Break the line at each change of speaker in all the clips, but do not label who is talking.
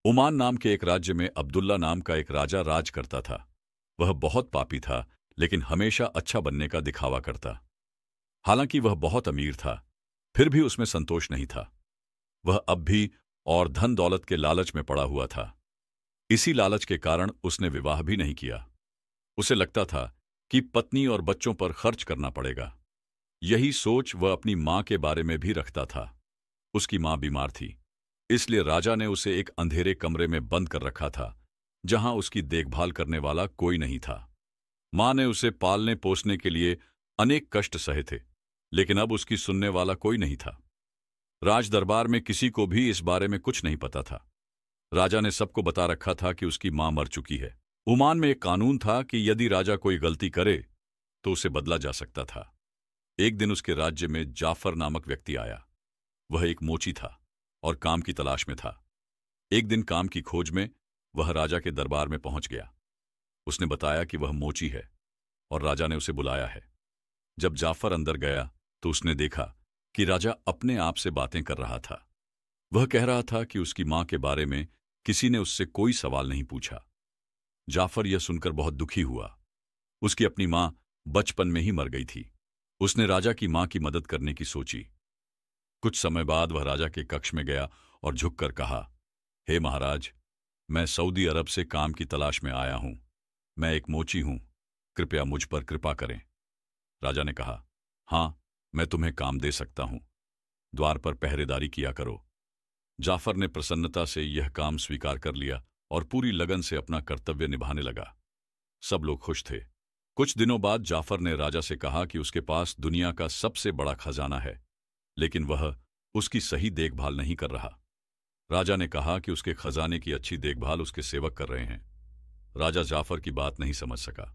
Oman नाम के एक राज्य में अब्दुल्ला नाम का एक राजा राज करता था। वह बहुत पापी था, लेकिन हमेशा अच्छा बनने का दिखावा करता। हालांकि वह बहुत अमीर था, फिर भी उसमें संतोष नहीं था। वह अब भी और धन दौलत के लालच में पड़ा हुआ था। इसी लालच के कारण उसने विवाह भी नहीं किया। उसे लगता था कि पत्नी और बच्चों पर खर्च करना पड़ेगा। यही सोच वह अपनी माँ के बारे में भी रखता था। उसकी माँ बीमार थी, इसलिए राजा ने उसे एक अंधेरे कमरे में बंद कर रखा था, जहां उसकी देखभाल करने वाला कोई नहीं था। माँ ने उसे पालने पोसने के लिए अनेक कष्ट सहे थे, लेकिन अब उसकी सुनने वाला कोई नहीं था। राज दरबार में किसी को भी इस बारे में कुछ नहीं पता था। राजा ने सबको बता रखा था कि उसकी माँ मर चुकी है। ओमान में एक कानून था कि यदि राजा कोई गलती करे तो उसे बदला जा सकता था। एक दिन उसके राज्य में जाफर नामक व्यक्ति आया। वह एक मोची था और काम की तलाश में था। एक दिन काम की खोज में वह राजा के दरबार में पहुंच गया। उसने बताया कि वह मोची है और राजा ने उसे बुलाया है। जब जाफर अंदर गया तो उसने देखा कि राजा अपने आप से बातें कर रहा था। वह कह रहा था कि उसकी मां के बारे में किसी ने उससे कोई सवाल नहीं पूछा। जाफर यह सुनकर बहुत दुखी हुआ। उसकी अपनी मां बचपन में ही मर गई थी। उसने राजा की मां की मदद करने की सोची। कुछ समय बाद वह राजा के कक्ष में गया और झुककर कहा, हे महाराज, मैं सऊदी अरब से काम की तलाश में आया हूं। मैं एक मोची हूं, कृपया मुझ पर कृपा करें। राजा ने कहा, हाँ, मैं तुम्हें काम दे सकता हूं। द्वार पर पहरेदारी किया करो। जाफर ने प्रसन्नता से यह काम स्वीकार कर लिया और पूरी लगन से अपना कर्तव्य निभाने लगा। सब लोग खुश थे। कुछ दिनों बाद जाफर ने राजा से कहा कि उसके पास दुनिया का सबसे बड़ा खजाना है, लेकिन वह उसकी सही देखभाल नहीं कर रहा। राजा ने कहा कि उसके खजाने की अच्छी देखभाल उसके सेवक कर रहे हैं। राजा जाफर की बात नहीं समझ सका।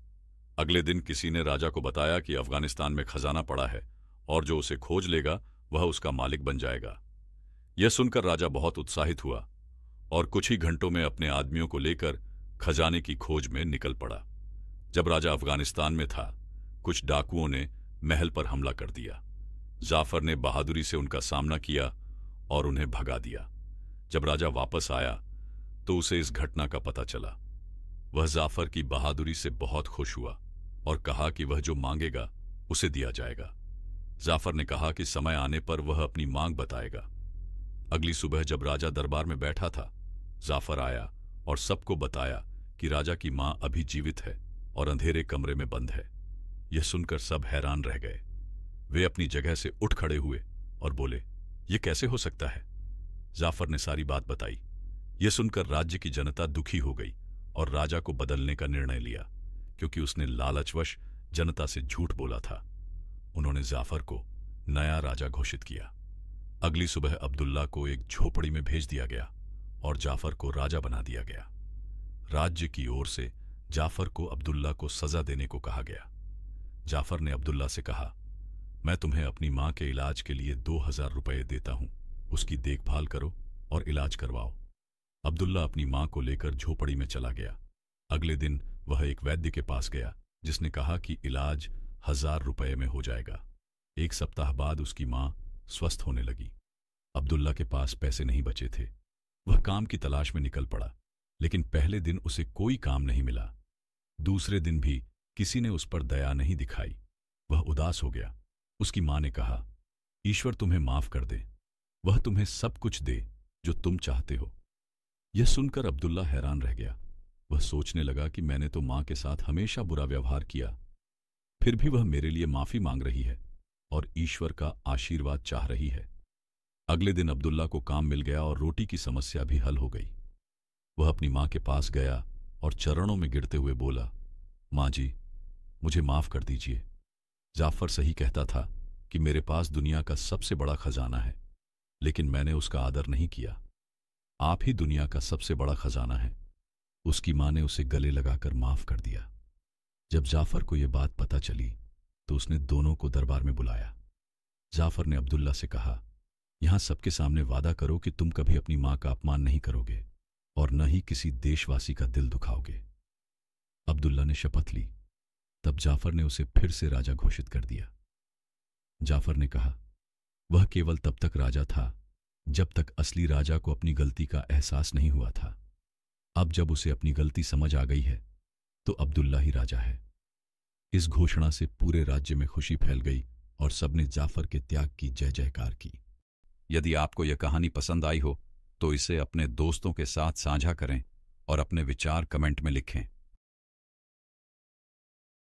अगले दिन किसी ने राजा को बताया कि अफगानिस्तान में खजाना पड़ा है और जो उसे खोज लेगा वह उसका मालिक बन जाएगा। यह सुनकर राजा बहुत उत्साहित हुआ और कुछ ही घंटों में अपने आदमियों को लेकर खजाने की खोज में निकल पड़ा। जब राजा अफगानिस्तान में था, कुछ डाकुओं ने महल पर हमला कर दिया। जाफर ने बहादुरी से उनका सामना किया और उन्हें भगा दिया। जब राजा वापस आया तो उसे इस घटना का पता चला। वह जाफर की बहादुरी से बहुत खुश हुआ और कहा कि वह जो मांगेगा उसे दिया जाएगा। जाफर ने कहा कि समय आने पर वह अपनी मांग बताएगा। अगली सुबह जब राजा दरबार में बैठा था, जाफर आया और सबको बताया कि राजा की मां अभी जीवित है और अंधेरे कमरे में बंद है। यह सुनकर सब हैरान रह गए। वे अपनी जगह से उठ खड़े हुए और बोले, यह कैसे हो सकता है? जाफर ने सारी बात बताई। यह सुनकर राज्य की जनता दुखी हो गई और राजा को बदलने का निर्णय लिया, क्योंकि उसने लालचवश जनता से झूठ बोला था। उन्होंने जाफर को नया राजा घोषित किया। अगली सुबह अब्दुल्ला को एक झोपड़ी में भेज दिया गया और जाफर को राजा बना दिया गया। राज्य की ओर से जाफर को अब्दुल्ला को सजा देने को कहा गया। जाफर ने अब्दुल्ला से कहा, मैं तुम्हें अपनी मां के इलाज के लिए 2000 रुपये देता हूं। उसकी देखभाल करो और इलाज करवाओ। अब्दुल्ला अपनी मां को लेकर झोपड़ी में चला गया। अगले दिन वह एक वैद्य के पास गया, जिसने कहा कि इलाज 1000 रुपये में हो जाएगा। एक सप्ताह बाद उसकी मां स्वस्थ होने लगी। अब्दुल्ला के पास पैसे नहीं बचे थे। वह काम की तलाश में निकल पड़ा, लेकिन पहले दिन उसे कोई काम नहीं मिला। दूसरे दिन भी किसी ने उस पर दया नहीं दिखाई। वह उदास हो गया। उसकी मां ने कहा, ईश्वर तुम्हें माफ कर दे, वह तुम्हें सब कुछ दे जो तुम चाहते हो। यह सुनकर अब्दुल्ला हैरान रह गया। वह सोचने लगा कि मैंने तो मां के साथ हमेशा बुरा व्यवहार किया, फिर भी वह मेरे लिए माफी मांग रही है और ईश्वर का आशीर्वाद चाह रही है। अगले दिन अब्दुल्ला को काम मिल गया और रोटी की समस्या भी हल हो गई। वह अपनी मां के पास गया और चरणों में गिरते हुए बोला, मां जी, मुझे माफ कर दीजिए। जाफर सही कहता था कि मेरे पास दुनिया का सबसे बड़ा खजाना है, लेकिन मैंने उसका आदर नहीं किया। आप ही दुनिया का सबसे बड़ा खजाना है। उसकी मां ने उसे गले लगाकर माफ कर दिया। जब जाफर को यह बात पता चली तो उसने दोनों को दरबार में बुलाया। जाफर ने अब्दुल्ला से कहा, यहां सबके सामने वादा करो कि तुम कभी अपनी मां का अपमान नहीं करोगे और न ही किसी देशवासी का दिल दुखाओगे। अब्दुल्ला ने शपथ ली। तब जाफर ने उसे फिर से राजा घोषित कर दिया। जाफर ने कहा, वह केवल तब तक राजा था
जब तक असली राजा को अपनी गलती का एहसास नहीं हुआ था। अब जब उसे अपनी गलती समझ आ गई है तो अब्दुल्ला ही राजा है। इस घोषणा से पूरे राज्य में खुशी फैल गई और सबने जाफर के त्याग की जय जयकार की।
यदि आपको यह कहानी पसंद आई हो तो इसे अपने दोस्तों के साथ साझा करें और अपने विचार कमेंट में लिखें।